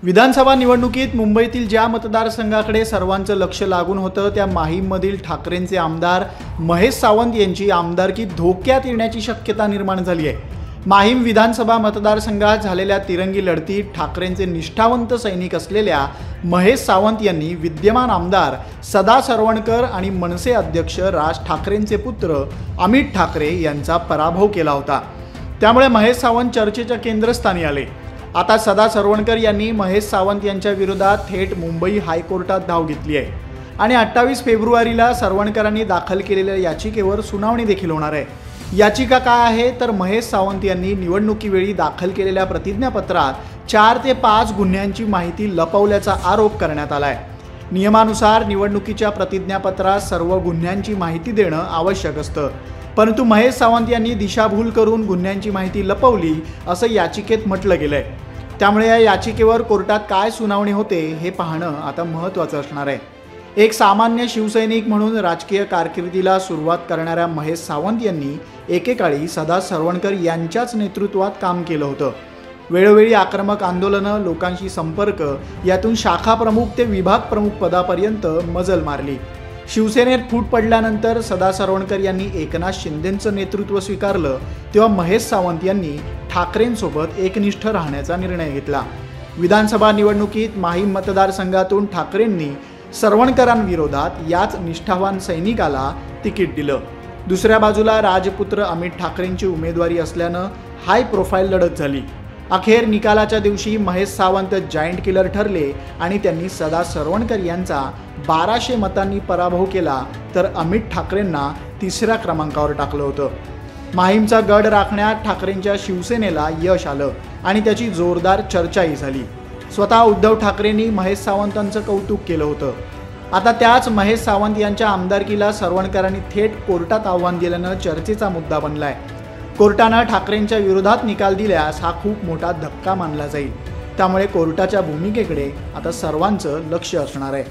विधानसभा निवडणुकीत मुंबईतील ज्या मतदारसंघाकडे सर्वांचं लक्ष लागून होतं त्या माहीममधील ठाकरेंचे आमदार महेश सावंत यांची आमदारकी धोक्यात येण्याची शक्यता निर्माण झाली आहे। माहीम विधानसभा मतदारसंघात झालेल्या तिरंगी लढतीत ठाकरेंचे निष्ठावंत सैनिक असलेल्या महेश सावंत यांनी विद्यमान आमदार सदा सरवणकर आणि मनसे अध्यक्ष राज ठाकरेंचे पुत्र अमित ठाकरे यांचा पराभव केला होता। त्यामुळे महेश सावंत चर्चेच्या केंद्रस्थानी आले। आता सदा सरवणकर यांनी महेश सावंत यांच्या विरोधात थेट मुंबई हायकोर्टात धाव घेतली आहे आणि 28 फेब्रुवारीला सरवणकरांनी दाखल केलेल्या याचिकेवर सुनावणी देखील होणार आहे। याचिका काय आहे तर महेश सावंत यांनी निवडणुकीवेळी दाखल केलेल्या प्रतिज्ञापत्रात 4 ते 5 गुन्ह्यांची माहिती लपवल्याचा आरोप करण्यात आलाय। नियमानुसार निवडणुकीच्या प्रतिज्ञापत्रात सर्व गुन्ह्यांची माहिती देणं आवश्यक असतं, परंतु महेश सावंत यांनी दिशाभूल करून गुन्ह्यांची माहिती लपवली असं याचिकेत म्हटलं गेलंय। त्यामुळे या याचिकेवर कोर्टात काय सुनावणी होते हे पाहणं आता महत्त्वाचं असणार आहे। एक सामान्य शिवसैनिक म्हणून राजकीय कारकिर्दीला सुरुवात करणाऱ्या महेश सावंत यांनी एकेकाळी सदा सरवणकर यांच्याच नेतृत्वात काम केलं होतं। वेळोवेळी आक्रमक आंदोलनं, लोकांशी संपर्क, यातून शाखा प्रमुख ते विभाग प्रमुख पदापर्यंत मजल मारली। शिवसेनेत फूट पडल्यानंतर सदा सरवणकर यांनी एकनाथ शिंदेंचं नेतृत्व स्वीकारलं तेव्हा महेश सावंत यांनी ठाकरेंसोबत एकनिष्ठ राहण्याचा निर्णय घेतला। विधानसभा निवडणुकीत माहीम मतदारसंघातून ठाकरेंनी सरवणकरांविरोधात याच निष्ठावान सैनिकाला तिकीट दिलं। दुसऱ्या बाजूला राजपुत्र अमित ठाकरेंची उमेदवारी असल्यानं हाय प्रोफाईल लढत झाली। अखेर निकालाच्या दिवशी महेश सावंत जायंट किलर ठरले आणि त्यांनी सदा सरवणकर यांचा 1200 मतांनी पराभव केला, तर अमित ठाकरेंना 3ऱ्या क्रमांकावर टाकलं होतं। माहीमचा गड राखण्यात ठाकरेंच्या शिवसेनेला यश आलं आणि त्याची जोरदार चर्चाही झाली। स्वतः उद्धव ठाकरेंनी महेश सावंतांचं कौतुक केलं होतं। आता त्याच महेश सावंत यांच्या आमदारकीला सरवणकरांनी थेट कोर्टात आव्हान दिल्यानं चर्चेचा मुद्दा बनलाय। कोर्टानं ठाकरेंच्या विरोधात निकाल दिल्यास हा खूप मोठा धक्का मानला जाईल। त्यामुळे कोर्टाच्या भूमिकेकडे आता सर्वांचं लक्ष असणार आहे।